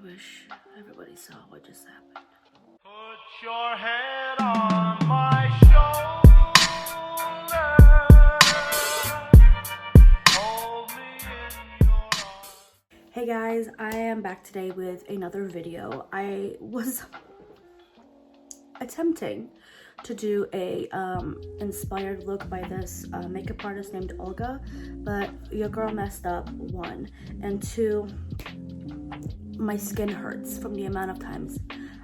wish everybody saw what just happened. Put your head on my shoulder. Hold me in your arms. Hey guys, I am back today with another video. I was attempting to do a inspired look by this makeup artist named Olga, but your girl messed up, 1, and 2, my skin hurts from the amount of times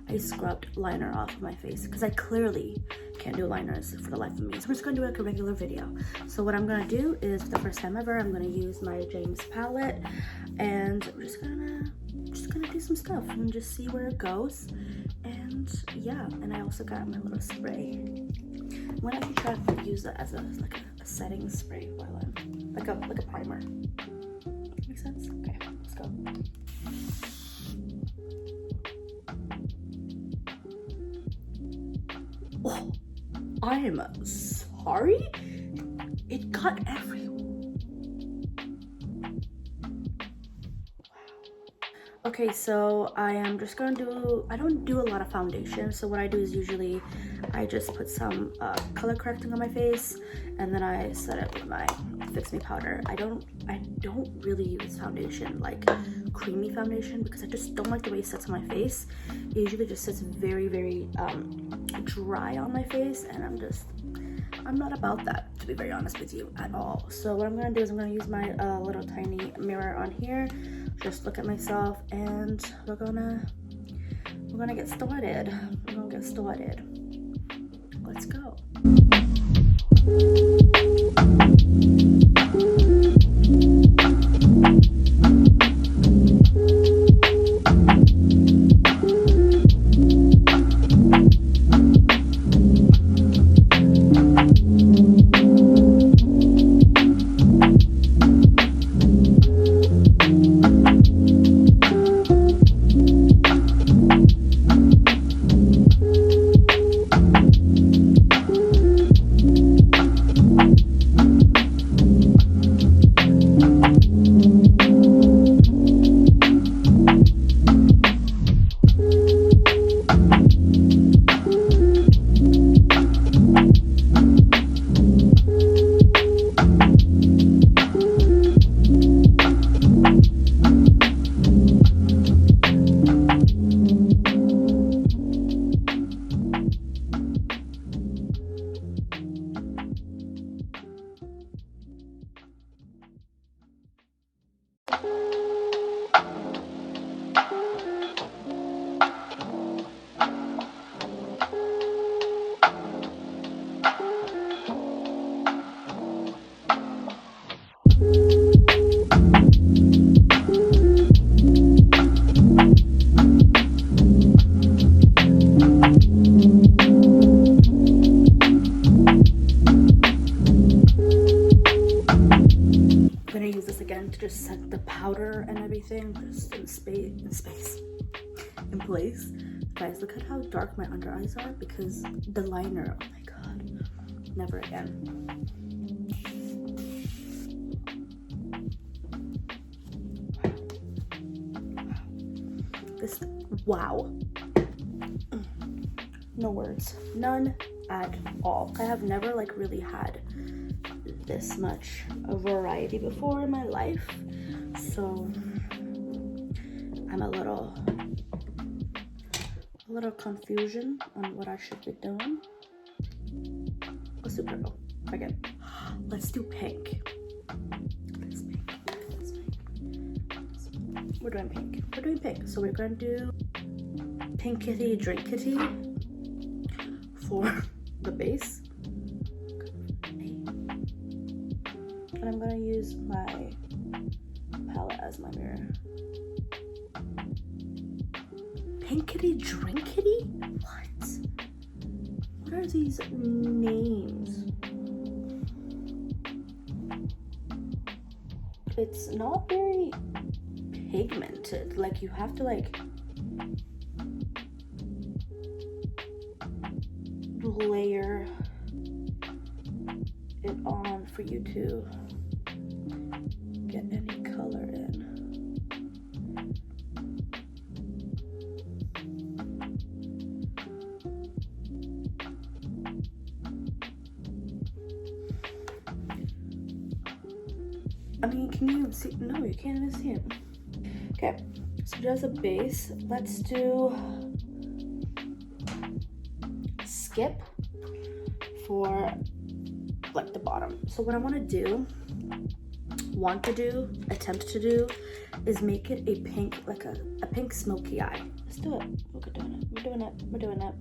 I scrubbed liner off of my face because I clearly can't do liners for the life of me. So we're just gonna do like a regular video. So what I'm gonna do is, for the first time ever, I'm gonna use my James palette, and I'm just gonna do some stuff and just see where it goes. And yeah, and I also got my little spray. I'm gonna actually try to use that as a setting spray while I'm like a primer. Make sense? Okay, let's go. Oh, I am sorry. It got everywhere. Okay, so I am just gonna do, I don't do a lot of foundation, so what I do is usually I just put some color correcting on my face, and then I set it with my Fix Me powder. I don't really use foundation, like creamy foundation, because I just don't like the way it sits on my face. It usually just sits very, very dry on my face, and I'm not about that, to be very honest with you, at all. So what I'm gonna do is I'm gonna use my little tiny mirror on here, just look at myself, and we're gonna get started. Let's go. To just set the powder and everything just in place. Guys, look at how dark my under eyes are because the liner, oh my god, never again. Wow. No words, none at all. I have never like really had this much variety before in my life, so I'm a little confusion on what I should be doing. Let's do purple again. Let's do pink. We're doing pink. So we're gonna do pinkity drinkity for the base. And I'm gonna use my palette as my mirror. Pinkity drinkity? What are these names? It's not very pigmented. Like, you have to like layer it on for you to get any color in. I mean, can you even see? No, you can't even see it. Okay, so just a base. Let's do Skip for like the bottom. So what I want to do, attempt to do, is make it a pink, like a pink smoky eye. Let's do it. We're doing it. We're doing it. We're doing it.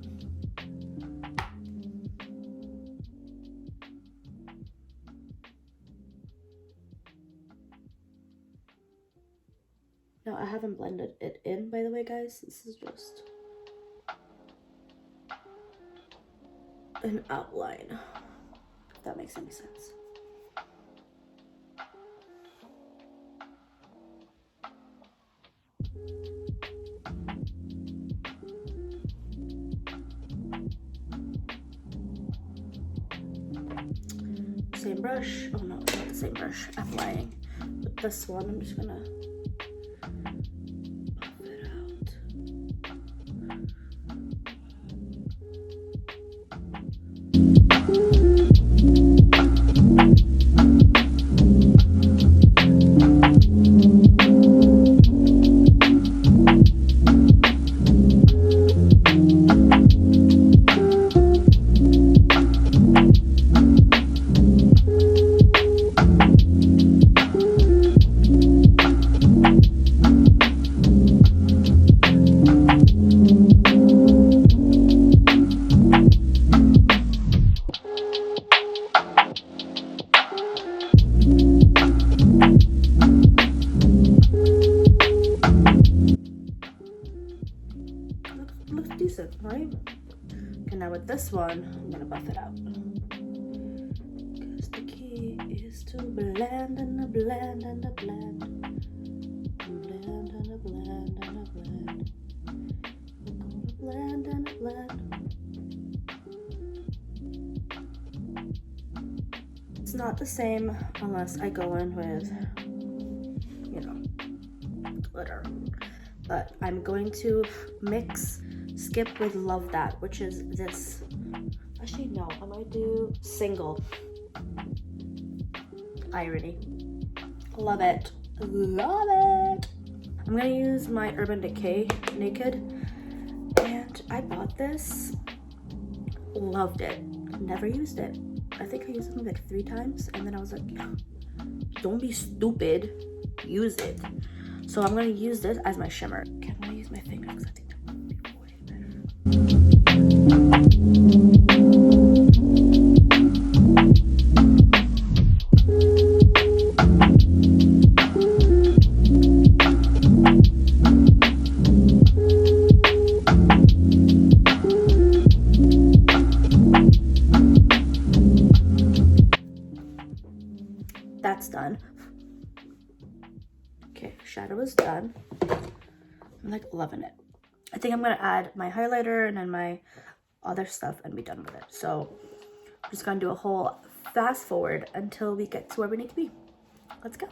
No, I haven't blended it in, by the way, guys. This is just an outline, if that makes any sense. Same brush. Oh no, not the same brush. I'm lying. With this one, I'm just gonna buff it out. Looks decent, right? Okay, now with this one, I'm gonna buff it out. Because the key is to blend and a blend and a blend. Blend and a blend and a blend. We're gonna blend and a blend. It's not the same unless I go in with, you know, glitter. But I'm going to mix Skip with Love That, which is this. Actually, no, I might do Single. Irony. Love it. Love it. I'm gonna use my Urban Decay Naked. And I bought this. Loved it. Never used it. I think I used it like 3 times. And then I was like, don't be stupid. Use it. So I'm going to use this as my shimmer. Okay, I'm going to use my finger because I think that would be way better. That's done. Okay, shadow is done. I'm like loving it. I think I'm gonna add my highlighter and then my other stuff and be done with it. So I'm just gonna do a whole fast forward until we get to where we need to be. Let's go.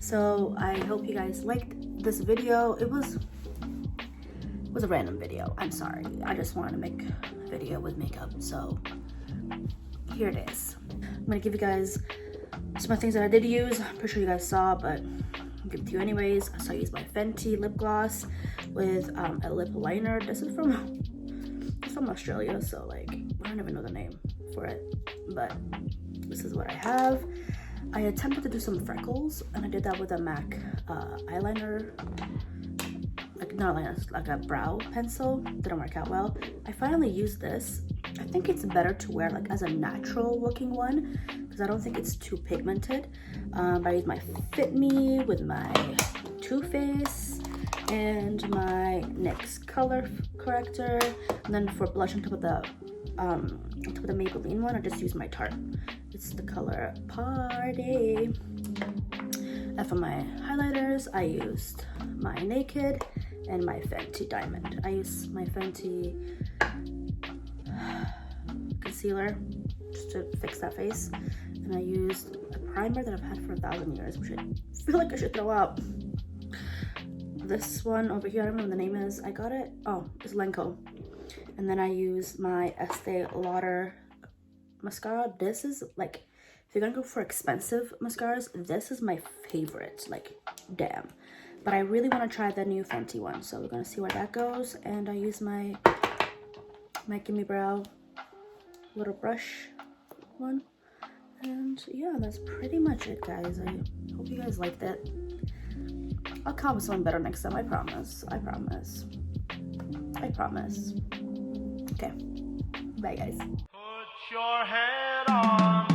So I hope you guys liked this video. It was a random video. I'm sorry. I just wanted to make a video with makeup. So here it is. I'm gonna give you guys some of the things that I did use. I'm pretty sure you guys saw, but I'll give it to you anyways. So I used my Fenty lip gloss with a lip liner. This is from Australia, so like I don't even know the name for it, but this is what I have. I attempted to do some freckles, and I did that with a MAC eyeliner, like not eyeliner, like a brow pencil. Didn't work out well. I finally used this. I think it's better to wear like as a natural looking one because I don't think it's too pigmented. But I used my Fit Me with my Too Faced and my NYX Colour Corrector, and then for blush on top of the Maybelline one, I just used my Tart. It's the color Party. And for my highlighters, I used my Naked and my Fenty Diamond. I used my Fenty Concealer just to fix that face, and I used a primer that I've had for 1,000 years, which I feel like I should throw out. This one over here, I don't know what the name is. I got it, oh, it's Lenko. And then I use my Estee Lauder mascara. This is like, if you're gonna go for expensive mascaras, this is my favorite, like damn. But I really want to try the new Fenty one, so we're gonna see where that goes. And I use my Gimme Brow little brush one, and yeah, that's pretty much it, guys. I hope you guys liked it. I'll come with something better next time, I promise. I promise. Okay, bye guys. Put your head on